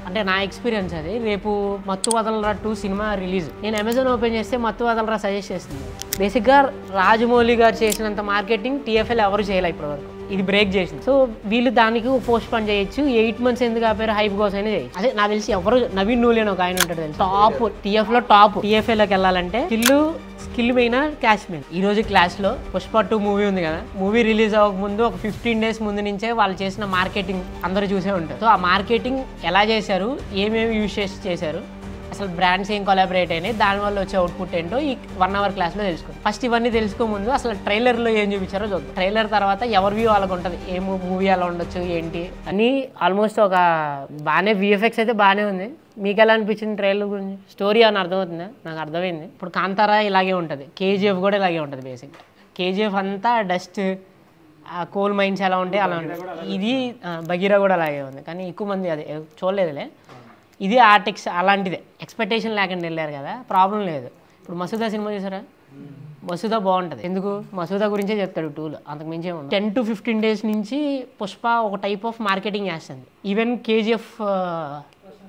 అంటే నా ఎక్స్పీరియన్స్ అది. రేపు మత్తు వదలరా 2 సినిమా రిలీజ్. నేను అమెజాన్ ఓపెన్ చేస్తే మత్తు వదలరా సజెస్ట్ చేస్తుంది. బేసిక్గా రాజమౌళి గారు చేసినంత మార్కెటింగ్ టీఎఫ్ఎల్ ఎవరు చేయలే ఇప్పటివరకు. ఇది బ్రేక్ చేసింది. సో వీళ్ళు దానికి పోస్ట్ పోన్ చేయొచ్చు. 8 months ఎందుకు ఆపారు, హైప్ కోసమైనా చేయొచ్చు. అదే నాకు తెలిసి ఎవరు నవీన్ నూలి అని ఒక ఆయన ఉంటాడు తెలుసు, టాప్ టీఎఫ్లో టాప్. టీఎఫ్ఏలోకి వెళ్ళాలంటే స్కిల్ మెయిన్, క్యాష్ మెయిన్. ఈ రోజు క్లాస్లో పుష్ప 2 మూవీ ఉంది కదా, మూవీ రిలీజ్ అవ్వక ముందు ఒక 15 days ముందు నుంచే వాళ్ళు చేసిన మార్కెటింగ్ అందరూ చూసే ఉంటారు. సో ఆ మార్కెటింగ్ ఎలా చేశారు, ఏమేమి యూజ్ చేశారు, అసలు బ్రాండ్స్ ఏం కొలాబరేట్ అయినాయి, దానివల్ల వచ్చే అవుట్పుట్ ఏంటో ఈ 1 hour క్లాస్లో తెలుసుకోండి. ఫస్ట్ ఇవన్నీ తెలుసుకోముందు అసలు ట్రైలర్లో ఏం చూపించారో చూద్దాం. ట్రైలర్ తర్వాత ఎవరి వ్యూ వాళ్ళకు ఉంటుంది, ఏ మూవీ అలా ఉండొచ్చు ఏంటి అని. ఆల్మోస్ట్ ఒక బాగానే విఎఫ్ఎక్స్ అయితే బాగానే ఉంది. మీకు ఎలా అనిపించింది ట్రైలర్ గురించి? స్టోరీ అని అర్థమవుతుందా? నాకు అర్థమైంది. ఇప్పుడు కాంతారా ఇలాగే ఉంటుంది, కేజీఎఫ్ కూడా ఇలాగే ఉంటుంది. బేసిక్ కేజీఎఫ్ అంతా డస్ట్, కోల్ మైన్స్ ఎలా ఉంటాయి అలా ఉంటాయి. ఇది బగీరా కూడా అలాగే ఉంది, కానీ ఎక్కువ మంది అది చూడలేదులే. ఇది ఆర్టిక్స్ అలాంటిదే, ఎక్స్పెక్టేషన్ లేకుండా వెళ్ళారు కదా, ప్రాబ్లం లేదు. ఇప్పుడు మసూదా సినిమా చూసారా? మసూదా బాగుంటుంది. ఎందుకు? మసూదా గురించే చెప్తాడు 2లో, అంతకు మించే ఉంది. 10 to 15 days నుంచి పుష్ప ఒక టైప్ ఆఫ్ మార్కెటింగ్ చేస్తుంది. ఈవెన్ కేజీఎఫ్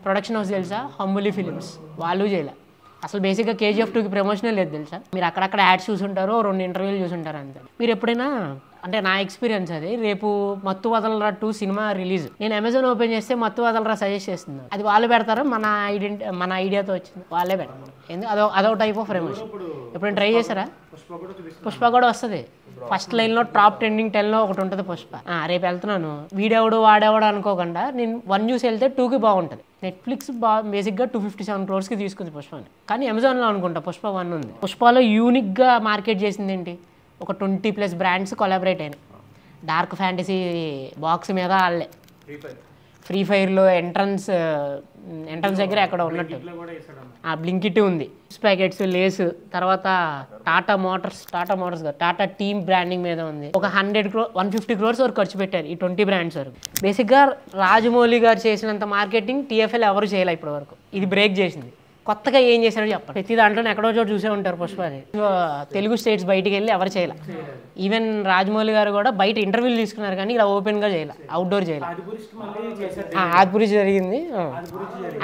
ప్రొడక్షన్ హౌస్ తెలుసా, హంబులి ఫిలిమ్స్, వాళ్ళు చేయలే అసలు. బేసిక్గా కేజీఎఫ్ 2కి ప్రమోషనే లేదు తెలుసా. మీరు అక్కడక్కడ యాడ్స్ చూసుంటారు, 2 ఇంటర్వ్యూలు చూసుంటారు అంతే. మీరు ఎప్పుడైనా, అంటే నా ఎక్స్పీరియన్స్ అది, రేపు మత్తు వదలరా 2 సినిమా రిలీజ్. నేను అమెజాన్ ఓపెన్ చేస్తే మత్తు వదలరా సజెస్ట్ చేస్తున్నాను. అది వాళ్ళు పెడతారు, మన ఐడియాతో వచ్చింది వాళ్ళే పెడతారు. ఎందుకు? అదో టైప్ ఆఫ్ ప్రమోషన్. ఎప్పుడైనా ట్రై చేశారా? పుష్ప కూడా వస్తుంది. ఫస్ట్ లైన్లో టాప్ ట్రెండింగ్ 10లో ఒకటి ఉంటుంది పుష్ప. రేపు వెళ్తున్నాను, వీడెవడు వాడేవాడు అనుకోకుండా నేను 1 చూసి వెళ్తే 2కి బాగుంటుంది. నెట్ఫ్లిక్స్ బేసిక్గా 257 crores తీసుకుంది పుష్పని, కానీ అమెజాన్లో అనుకుంటా పుష్ప 1 ఉంది. పుష్పలో యూనిక్గా మార్కెట్ చేసింది ఏంటి, ఒక 20+ బ్రాండ్స్ కొలాబరేట్ అయినాయి. డార్క్ ఫ్యాంటసీ బాక్స్ మీద వాళ్ళే, ఫ్రీ ఫైర్లో ఎంట్రన్స్ దగ్గర ఎక్కడ ఉన్నట్టు బ్లింకిట్ ఉంది, ప్యాకెట్స్, లేస్, తర్వాత Tata Motors Tata team branding మీద ఉంది. ఒక 150 crores వరకు ఖర్చు పెట్టారు ఈ 20 brands వరకు. బేసిక్గా రాజమౌళి గారు చేసినంత మార్కెటింగ్ టీఎఫ్ఎల్ ఎవరు చేయలే ఇప్పటి వరకు. ఇది బ్రేక్ చేసింది. కొత్తగా ఏం చేశారో చెప్పండి. ప్రతి దాంట్లో ఎక్కడో చోటు చూసే ఉంటారు పుష్పని. తెలుగు స్టేట్స్ బయటికి వెళ్ళి ఎవరు చేయాలి. ఈవెన్ రాజమౌళి గారు కూడా బయట ఇంటర్వ్యూలు తీసుకున్నారు, కానీ ఇలా ఓపెన్గా చేయాలి, అవుట్డోర్ చేయాలి. ఆదిపురి జరిగింది,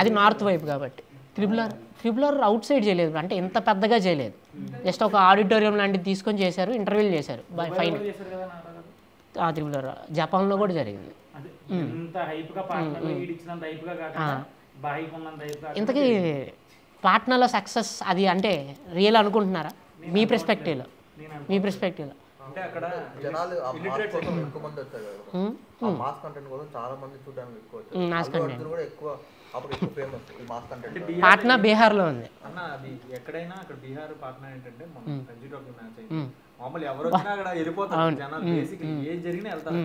అది నార్త్ వైపు కాబట్టి. ట్రిపుల్ ఆర్ అవుట్ సైడ్ చేయలేదు, అంటే ఎంత పెద్దగా చేయలేదు, జస్ట్ ఒక ఆడిటోరియం లాంటిది తీసుకొని చేశారు, ఇంటర్వ్యూలు చేశారు. ఫైన్. ట్రిపుల్ ఆర్ జపాన్లో కూడా జరిగింది. ఇంతకీ పాట్నాలో సక్సెస్ అది అంటే రియల్ అనుకుంటున్నారా మీ పర్స్పెక్టివ్లో? అంటే అక్కడ జనాలు ఆ మాస్ కోసం ఎక్కువ మంది వచ్చారు కదా, ఆ మాస్ కంటెంట్ కోసం చాలా మంది చూడడానికి ఎక్కువ వచ్చారు. మాస్ కంటెంట్ కూడా ఎక్కువ అప్పుడు ఎక్కువ ఫేమస్ ఈ మాస్ కంటెంట్. పాట్నా బీహార్లో ఉంది అన్న. అది ఎక్కడైనా అక్కడ బీహార్ పాట్నా ఏంటంటే మన రంజీ ట్రోఫీ మ్యాచ్ అయితే మామూలు ఎవరు వచ్చినా అక్కడ వెళ్ళిపోతారు జనాలు. బేసిక్లీ ఏది జరిగినా వెళ్తారు.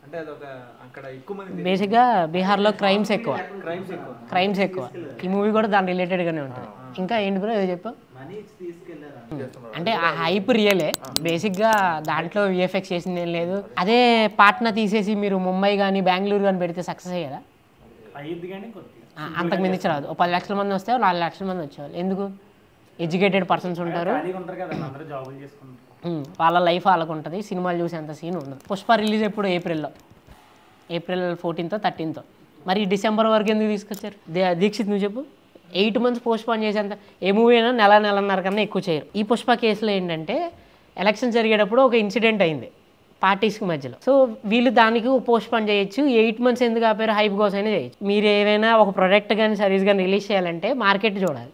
అంటే అదొక అక్కడ ఎక్కువ మంది. బేసిక్గా బీహార్లో క్రైమ్స్ ఎక్కువ. ఈ మూవీ కూడా దాని రిలేటెడ్ గానే ఉంటుంది. ఇంకా ఏంటి బ్రో ఏదో చెప్పు. అంటే ఆ హైప్ రియలే. బేసిక్గా దాంట్లో విఎఫ్ఎక్స్ చేసింది ఏం లేదు. అదే పాట్నా తీసేసి మీరు ముంబై కానీ బెంగళూరు కానీ పెడితే సక్సెస్ అయ్యారా? అంతకు మించి రాదు. 10 లక్షల మంది వస్తే 4 లక్షల మంది వచ్చేవాళ్ళు. ఎందుకు? ఎడ్యుకేటెడ్ పర్సన్స్ ఉంటారు, వాళ్ళ లైఫ్ వాళ్ళకు ఉంటుంది, సినిమాలు చూసే అంత సీన్ ఉండదు. పుష్ప రిలీజ్ ఎప్పుడు? April 14th, 13th. మరి డిసెంబర్ వరకు ఎందుకు తీసుకొచ్చారు? దీక్షిత్ నువ్వు చెప్పు. 8 months పోస్ట్ పోన్ చేసేంత ఏ మూవీ అయినా నెలన్నర కన్నా ఎక్కువ చేయరు. ఈ పుష్ప కేసులో ఏంటంటే ఎలక్షన్ జరిగేటప్పుడు ఒక ఇన్సిడెంట్ అయింది పార్టీస్కి మధ్యలో. సో వీళ్ళు దానికి పోస్ట్ పోన్ చేయొచ్చు. 8 months ఎందుకు ఆపారు, హైప్ కోసమైనా చేయొచ్చు. మీరు ఏవైనా ఒక ప్రోడక్ట్ కానీ సర్వీస్ కానీ రిలీజ్ చేయాలంటే మార్కెట్ చూడాలి.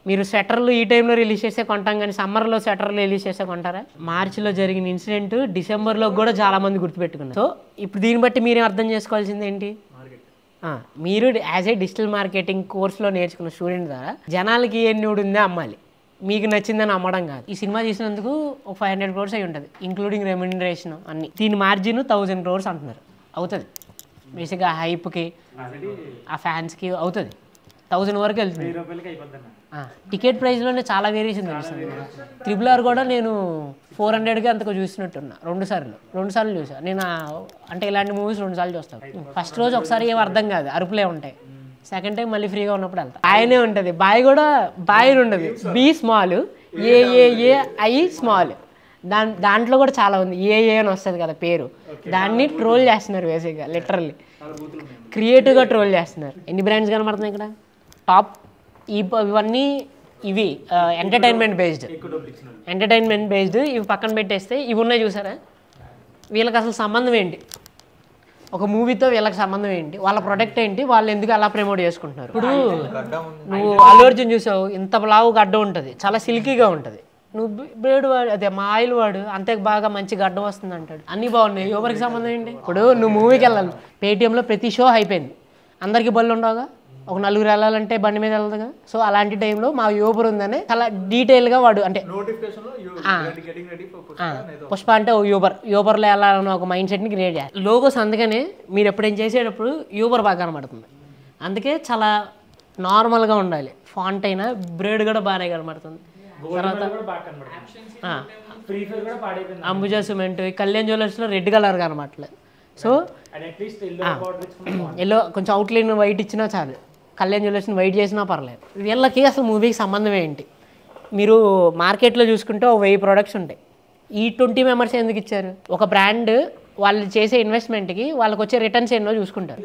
మీరు స్వెటర్లు ఈ టైంలో రిలీజ్ చేస్తే కొంటాం, కానీ సమ్మర్లో స్వెటర్లు రిలీజ్ చేస్తే కొంటారా? మార్చిలో జరిగిన ఇన్సిడెంట్ డిసెంబర్లో కూడా చాలామంది గుర్తుపెట్టుకున్నారు. సో ఇప్పుడు దీన్ని బట్టి మీరేం అర్థం చేసుకోవాల్సింది ఏంటి, మీరు యాజ్ ఏ డిజిటల్ మార్కెటింగ్ కోర్స్లో నేర్చుకున్న స్టూడెంట్ ద్వారా జనాలకి ఏ న్యూడ్ ఉందో అమ్మాలి, మీకు నచ్చిందని అమ్మడం కాదు. ఈ సినిమా చేసినందుకు ఒక 500 crores అయి ఉంటుంది, ఇంక్లూడింగ్ రెమ్యునరేషన్ అన్ని. దీని మార్జిన్ 1000 crores అంటున్నారు. అవుతుంది బేసిక్గా హైప్కి, ఆ ఫ్యాన్స్కి అవుతుంది. 1000 వరకు వెళ్తుంది. టికెట్ ప్రైస్లోనే చాలా వేరియేషన్ తెలుస్తుంది. RRR కూడా నేను 400కి అంతకు చూసినట్టున్నా. 2 సార్లు చూసాను నేను. అంటే ఇలాంటి మూవీస్ 2 సార్లు చూస్తాను. ఫస్ట్ రోజు ఒకసారి ఏం అర్థం కాదు, అరుపులే ఉంటాయి. సెకండ్ టైం మళ్ళీ ఫ్రీగా ఉన్నప్పుడు వెళ్తాను. ఆయనే ఉంటుంది, బాయ్ కూడా బాయ్ ఉండదు, బి స్మాల్, ఏఏఏఐ స్మాల్. దాంట్లో కూడా చాలా ఉంది, ఏఏ అని వస్తుంది కదా పేరు, దాన్ని ట్రోల్ చేస్తున్నారు బేసిక్గా, లిటరల్లీ క్రియేటివ్గా ట్రోల్ చేస్తున్నారు. ఎన్ని బ్రాండ్స్ కనబడుతున్నాయి ఇక్కడ టాప్? ఇవన్నీ ఇవి ఎంటర్టైన్మెంట్ బేస్డ్, ఇవి పక్కన పెట్టేస్తే ఇవి ఉన్నాయి చూసారా, వీళ్ళకి అసలు సంబంధం ఏంటి, ఒక మూవీతో వీళ్ళకి సంబంధం ఏంటి, వాళ్ళ ప్రొడక్ట్ ఏంటి, వాళ్ళు ఎందుకు అలా ప్రమోట్ చేసుకుంటున్నారు? ఇప్పుడు నువ్వు అల్లు అర్జున్ చూసావు, ఇంత లావు గడ్డ ఉంటుంది, చాలా సిల్కీగా ఉంటుంది. నువ్వు బ్లేడ్ వాడు, అదే మా ఆయిల్ వాడు, అంతే బాగా మంచి గడ్డ వస్తుంది అంటాడు, అన్నీ బాగున్నాయి, ఎవరికి సంబంధం ఏంటి? ఇప్పుడు నువ్వు మూవీకి వెళ్ళాలి, పేటీఎంలో ప్రతి షో అయిపోయింది, అందరికీ బళ్ళు ఉండవుగా, ఒక నలుగురు వెళ్ళాలంటే బండి మీద వెళ్తుంది కదా. సో అలాంటి టైంలో మా యూబర్ ఉందని చాలా డీటెయిల్గా వాడు, అంటే పుష్ప అంటే యూబర్లో వెళ్ళాలన్న ఒక మైండ్ సెట్ని క్రియేట్ చేయాలి. లోగోస్ అందుకనే మీరు ఎప్పుడైనా చేసేటప్పుడు యూబర్ బాగా కనబడుతుంది, అందుకే చాలా నార్మల్గా ఉండాలి. ఫాంట్ అయినా బ్రేడ్ కూడా బాగానే కనబడుతుంది. తర్వాత అంబుజా సిమెంట్, కళ్యాణ్ జ్యువెలర్స్లో రెడ్ కలర్ కనబడట్లేదు. సో ఎల్లో కొంచెం అవుట్లైన్ వైట్ ఇచ్చినా చాలు, కళ్యాణ్ జ్యువెలర్స్ని వైట్ చేసినా పర్లేదు. వీళ్ళకి అసలు మూవీకి సంబంధం ఏంటి? మీరు మార్కెట్లో చూసుకుంటే 1000 ప్రోడక్ట్స్ ఉంటాయి, ఈ 20 మెంబర్స్ ఎందుకు ఇచ్చారు? ఒక బ్రాండ్ వాళ్ళు చేసే ఇన్వెస్ట్మెంట్కి వాళ్ళకి వచ్చే రిటర్న్స్ ఎన్నో చూసుకుంటారు.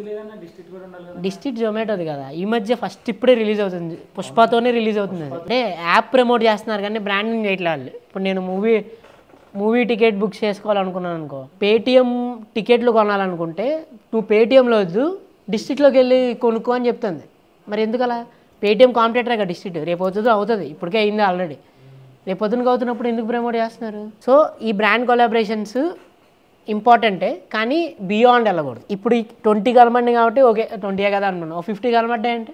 డిస్ట్రిక్ట్ జొమాటోది కదా, ఈ మధ్య ఫస్ట్ ఇప్పుడే రిలీజ్ అవుతుంది, పుష్పతోనే రిలీజ్ అవుతుంది. అంటే యాప్ ప్రమోట్ చేస్తున్నారు కానీ బ్రాండింగ్ చేయట్లేదు వాళ్ళు. ఇప్పుడు నేను మూవీ టికెట్ బుక్ చేసుకోవాలనుకున్నాను అనుకో, పేటిఎం టికెట్లు కొనాలనుకుంటే నువ్వు పేటిఎంలో వద్దు డిస్ట్రిక్ట్లోకి వెళ్ళి కొనుక్కో అని చెప్తుంది. మరి ఎందుకు అలా? పేటిఎం కాంపిటేటరే కదా డిస్ట్రిక్ట్, రేపు అవుతుంది, ఇప్పటికే అయింది ఆల్రెడీ, రేపు పొద్దునకి అవుతున్నప్పుడు ఎందుకు ప్రమోట్ చేస్తున్నారు? సో ఈ బ్రాండ్ కొలాబరేషన్స్ ఇంపార్టెంటే, కానీ బియాండ్ వెళ్ళకూడదు. ఇప్పుడు ఈ 20 కనబడి కాబట్టి ఓకే 20 కదా అనుకున్నాను, 50 కనబడ్డాయి అంటే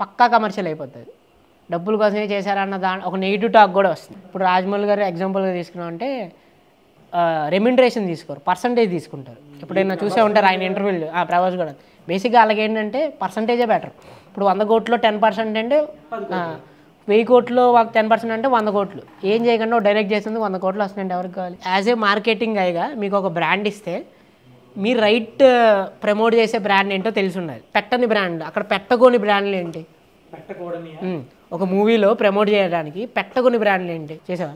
పక్కా కమర్షియల్ అయిపోతుంది, డబ్బుల కోసమే చేశారన్న ఒక నెగిటివ్ టాక్ కూడా వస్తుంది. ఇప్పుడు రాజమౌళి గారు ఎగ్జాంపుల్గా తీసుకున్నాం అంటే రెమ్యునరేషన్ తీసుకోరు, పర్సంటేజ్ తీసుకుంటారు. ఎప్పుడైనా చూసే ఉంటారు ఆయన ఇంటర్వ్యూలు, ప్రభాస్ కూడా బేసిక్గా అలాగే ఏంటంటే పర్సంటేజే బెటర్. ఇప్పుడు 100 కోట్లో 10% అంటే 1000 కోట్లో 10% అంటే 100 కోట్లు, ఏం చేయకుండా డైరెక్ట్ చేసింది 100 కోట్లు వస్తుందంటే ఎవరికి కావాలి? యాజ్ ఏ మార్కెటింగ్ అయ్యగా మీకు ఒక బ్రాండ్ ఇస్తే మీరు రైట్ ప్రమోట్ చేసే బ్రాండ్ ఏంటో తెలిసి ఉండాలి. పెట్టని బ్రాండ్, అక్కడ పెట్టకోని బ్రాండ్లు ఏంటి? ఒక మూవీలో ప్రమోట్ చేయడానికి పెట్టకొని బ్రాండ్లు ఏంటి చేసావా?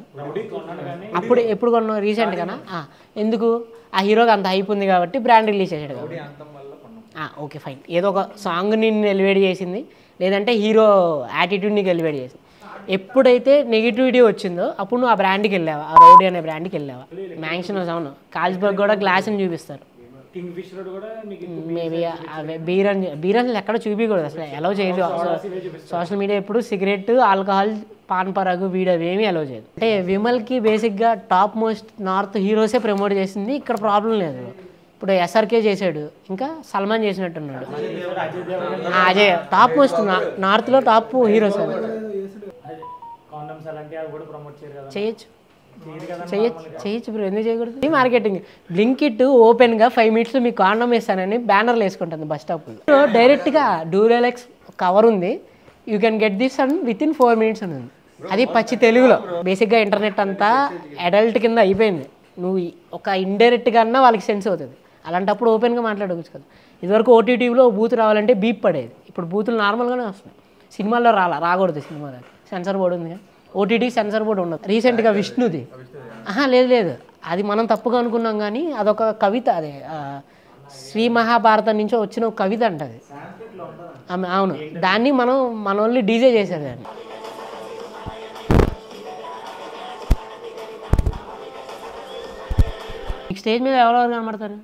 అప్పుడు ఎప్పుడు కొన్నావు? రీసెంట్గానా? ఎందుకు? ఆ హీరోకి అంత హైప్ ఉంది కాబట్టి బ్రాండ్ రిలీజ్ చేశాడు కాబట్టి. ఓకే ఫైన్, ఏదో ఒక సాంగ్ నిన్ను ఎలివేట్ చేసింది, లేదంటే హీరో యాటిట్యూడ్ నీకు ఎలివేట్ చేసింది. ఎప్పుడైతే నెగిటివిటీ వచ్చిందో అప్పుడు నువ్వు ఆ బ్రాండ్కి వెళ్ళావా, ఆ రౌడీ అనే బ్రాండ్కి వెళ్ళావా? మ్యాక్సిమం అవును, కాల్స్బర్గ్ కూడా గ్లాస్ని చూపిస్తారు, మేబీ బీరన్లు ఎక్కడ చూపించకూడదు, అసలు అలౌ చేయదు సోషల్ మీడియా. ఎప్పుడు సిగరెట్, ఆల్కహాల్, పాన్ పరాగు, వీడియో ఏమీ అలౌ చేయదు. అంటే విమల్కి బేసిక్గా టాప్ మోస్ట్ నార్త్ హీరోసే ప్రమోట్ చేసింది, ఇక్కడ ప్రాబ్లం లేదు. ఇప్పుడు ఎస్ఆర్కే చేశాడు, ఇంకా సల్మాన్ చేసినట్టున్నాడు, అజయ్ టాప్ మోస్ట్ నార్త్లో టాప్ హీరోస్. చేయొచ్చు బ్రో, ఎందుకు చేయకూడదు? మార్కెటింగ్ బ్లింకిట్ ఓపెన్గా 5 minutesలో మీకు కాండమ్ ఇస్తానని బ్యానర్లు వేసుకుంటుంది బస్ స్టాప్లో. డైరెక్ట్గా డ్యూరెలెక్స్ కవర్ ఉంది, you can get this and within 4 minutes అని ఉంది. అది పచ్చి తెలుగులో. బేసిక్గా ఇంటర్నెట్ అంతా అడల్ట్ కింద అయిపోయింది, నువ్వు ఒక ఇండైరెక్ట్గా అన్నా వాళ్ళకి సెన్స్ అవుతుంది. అలాంటప్పుడు ఓపెన్గా మాట్లాడవచ్చు కదా. ఇదివరకు ఓటీటీలో బూత్ రావాలంటే బీప్ పడేది, ఇప్పుడు బూతులు నార్మల్గానే వస్తున్నాయి. సినిమాల్లో రాకూడదు, సినిమాలో సెన్సర్ బోర్డు ఉంది, ఓటీటీ సెన్సర్ బోర్డు ఉండదు. రీసెంట్గా విష్ణుది లేదు, అది మనం తప్పుగా అనుకున్నాం కానీ అదొక కవిత, అదే శ్రీ మహాభారతం నుంచి వచ్చిన ఒక కవిత అంటది. అవును, దాన్ని మన వాళ్ళు డీజే చేశారు దాన్ని. స్టేజ్ మీద ఎవరెవరు కనబడతారు?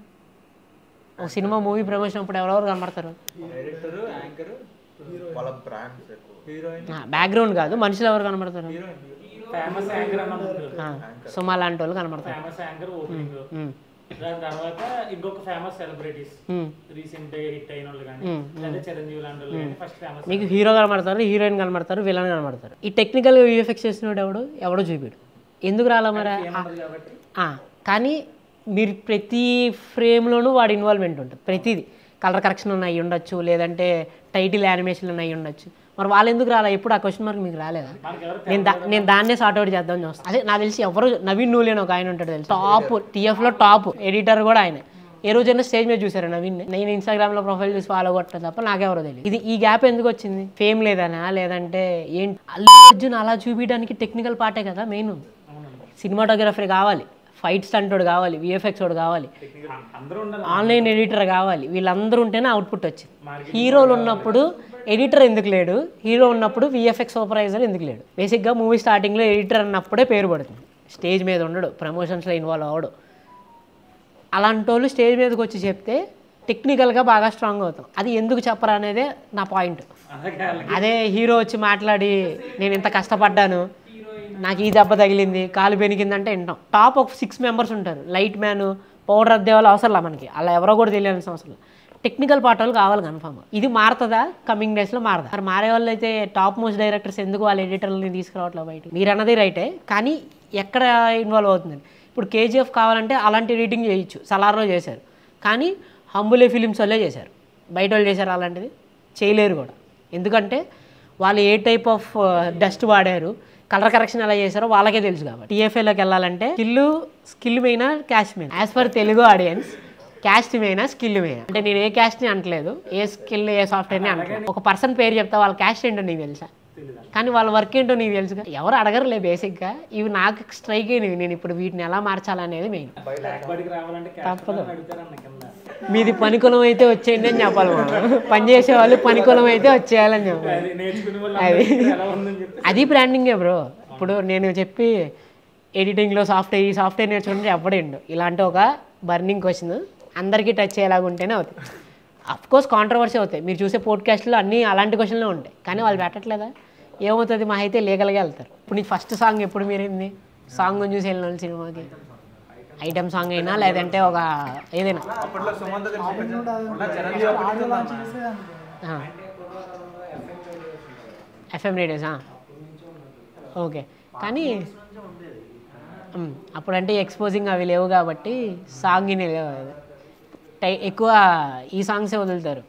ఒక సినిమా మూవీ ప్రమోషన్ అప్పుడు ఎవరెవరు కనబడతారు? బ్యాక్గ్రౌండ్ కాదు, మనుషులు ఎవరు కనబడతారు? సుమా లాంటి వాళ్ళు కనబడతారు. దాని తర్వాత ఇంకొక ఫేమస్ సెలబ్రిటీస్ రీసెంట్ హిట్ అయిన వాళ్ళు కానీ లేదా చిరంజీవి లాంటి వాళ్ళు కానీ ఫస్ట్ ఫేమస్. మీకు హీరో కనబడతారు, హీరోయిన్ కనబడతారు, విలన్ కనబడతారు. ఈ టెక్నికల్గా యూఎఫ్ఎక్స్ చేసినోడు ఎవడో చూపిడు, ఎందుకు రాలా మరి? కానీ మీరు ప్రతి ఫ్రేమ్లోనూ వాడి ఇన్వాల్వ్మెంట్ ఉంటుంది, ప్రతిదీ కలర్ కరెక్షన్ అయ్యి ఉండొచ్చు, లేదంటే టైటిల్ యానిమేషన్ అయ్యి ఉండొచ్చు. మరి వాళ్ళు ఎందుకు రాలా? ఎప్పుడు ఆ క్వశ్చన్ మార్క్ మీకు రాలేదా? నేను దాన్నే సార్ట్అవుట్ చేద్దాం చూస్తాను. అదే నాకు తెలిసి ఎవరు నవీన్ నూలి అని ఒక ఆయన ఉంటాడు తెలుసు, టాప్ టీఎఫ్లో టాప్ ఎడిటర్ కూడా ఆయన. ఏ రోజైనా స్టేజ్ మీద చూసారు నవీన్? నేను ఇన్స్టాగ్రామ్లో ప్రొఫైల్ చూసి ఫాలో కొట్టా తప్ప నాకెవరో తెలియదు. ఈ గ్యాప్ ఎందుకు వచ్చింది? ఫేమ్ లేదనా, లేదంటే ఏంటి? అల్లు అర్జున్ అలా చూపించడానికి టెక్నికల్ పార్టే కదా మెయిన్. సినిమాటోగ్రఫర్ కావాలి, ఫైట్ స్టంట్ వాడు కావాలి, విఎఫ్ఎక్స్ వాడు కావాలి, అందరూ ఉండాలి. ఆన్లైన్ ఎడిటర్ కావాలి. వీళ్ళందరూ ఉంటేనే అవుట్పుట్ వచ్చింది. హీరోలు ఉన్నప్పుడు ఎడిటర్ ఎందుకు లేడు, హీరో ఉన్నప్పుడు విఎఫ్ఎక్స్ సూపర్వైజర్ ఎందుకు లేడు? బేసిక్గా మూవీ స్టార్టింగ్లో ఎడిటర్ అన్నప్పుడే పేరు పడుతుంది. స్టేజ్ మీద ఉండడు, ప్రమోషన్స్లో ఇన్వాల్వ్ అవ్వడు. అలాంటి వాళ్ళు స్టేజ్ మీదకి వచ్చి చెప్తే టెక్నికల్గా బాగా స్ట్రాంగ్ అవుతాం. అది ఎందుకు చెప్పరా అనేదే నా పాయింట్. అదే హీరో వచ్చి మాట్లాడి నేను ఇంత కష్టపడ్డాను, నాకు ఈ దెబ్బ తగిలింది, కాలు బెనికిందంటే వింటాం. టాప్ ఒక 6 మెంబర్స్ ఉంటారు. లైట్ మ్యాన్, పౌడర్ అద్దే వాళ్ళు అవసరంలా మనకి, అలా ఎవరో కూడా తెలియాల్సిన అవసరం. టెక్నికల్ పార్ట్ వాళ్ళు కావాలి కన్ఫామ్గా. ఇది మారుతుందా? కమింగ్ డేస్లో మారుతా. మరి మారే వాళ్ళు అయితే టాప్ మోస్ట్ డైరెక్టర్స్ ఎందుకు వాళ్ళ ఎడిటర్లని తీసుకురావట్లేదు బయట? మీరు అన్నది రైటే, కానీ ఎక్కడ ఇన్వాల్వ్ అవుతుంది? ఇప్పుడు కేజీఎఫ్ కావాలంటే అలాంటి ఎడిటింగ్ చేయొచ్చు, సలార్లో చేశారు. కానీ హంబులే ఫిలిమ్స్ వాళ్ళే చేశారు. బయట వాళ్ళు చేశారు అలాంటిది? చేయలేరు కూడా. ఎందుకంటే వాళ్ళు ఏ టైప్ ఆఫ్ డస్ట్ వాడారు, కలర్ కరెక్షన్ ఎలా చేశారో వాళ్ళకే తెలుసు. కాబట్టి టీఎఫ్ఏలోకి వెళ్ళాలంటే స్కిల్ మెయినా క్యాస్ట్ మెయిన్? As per Telugu audience caste మెయినా స్కిల్ మెయినా? అంటే నేను ఏ క్యాస్ట్ని అనట్లేదు, ఏ స్కిల్ ఏ సాఫ్ట్వేర్ని అనట్లేదు. ఒక పర్సన్ పేరు చెప్తా, వాళ్ళ క్యాస్ట్ ఏంటో నీకు తెలుసా? కానీ వాళ్ళ వర్క్ ఏంటో నీకు తెలుసుగా. ఎవరు అడగరులే బేసిక్గా. ఇవి నాకు స్ట్రైక్ అయినవి. నేను ఇప్పుడు వీటిని ఎలా మార్చాలనేది మెయిన్. తప్పదు. మీది పనికులం అయితే వచ్చేయండి అని చెప్పాలి. పని చేసేవాళ్ళు పనికులం అయితే వచ్చేయాలని చెప్పాలి. అది బ్రాండింగే బ్రో. ఇప్పుడు నేను చెప్పి ఎడిటింగ్లో సాఫ్ట్వేర్ నేర్చుకుంటే చెప్పడండు ఇలాంటి ఒక బర్నింగ్ క్వశ్చన్ అందరికీ టచ్ అయ్యేలాగా ఉంటేనే అవుతాయి. అఫ్కోర్స్ కాంట్రవర్సీ అవుతాయి. మీరు చూసే పోడ్కాస్ట్లో అన్నీ అలాంటి క్వశ్చన్లే ఉంటాయి. కానీ వాళ్ళు పెట్టట్లేదా? ఏమవుతుంది? మా అయితే లీగల్గా వెళ్తారు. ఇప్పుడు నీకు ఫస్ట్ సాంగ్ ఎప్పుడు మీరింది? సాంగ్ చూసి వెళ్ళిన సినిమాకి ఐటమ్ సాంగ్ అయినా లేదంటే ఒక ఏదైనా ఎఫ్ఎం రేడియోసా? ఓకే. కానీ అప్పుడంటే ఎక్స్పోజింగ్ అవి లేవు కాబట్టి సాంగ్ లేవు. ఎక్కువ ఈ సాంగ్సే వదులుతారు,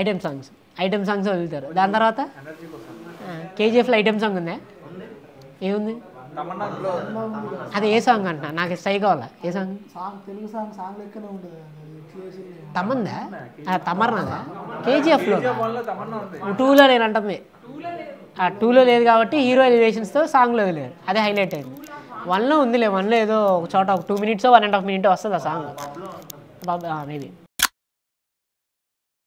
ఐటమ్ సాంగ్స్ వదులుతారు. దాని తర్వాత కేజీఎఫ్లో ఐటమ్ సాంగ్ ఉందా? ఏముంది? అది ఏ సాంగ్ అంటున్నా? నాకు స్ట్రైక్ కావాలా. ఏ సాంగ్? తమన్దా? తమర్నదా? కేజీఎఫ్లో 2లో నేను అంటుంది. 2లో లేదు కాబట్టి హీరో ఎలివేషన్స్తో సాంగ్లో వదిలేరు. అదే హైలైట్ అయింది. 1లో ఉందిలే. 1లో ఏదో ఒక చోట ఒక 2 minutes 1.5 minutes వస్తుంది ఆ సాంగ్ మేబీ.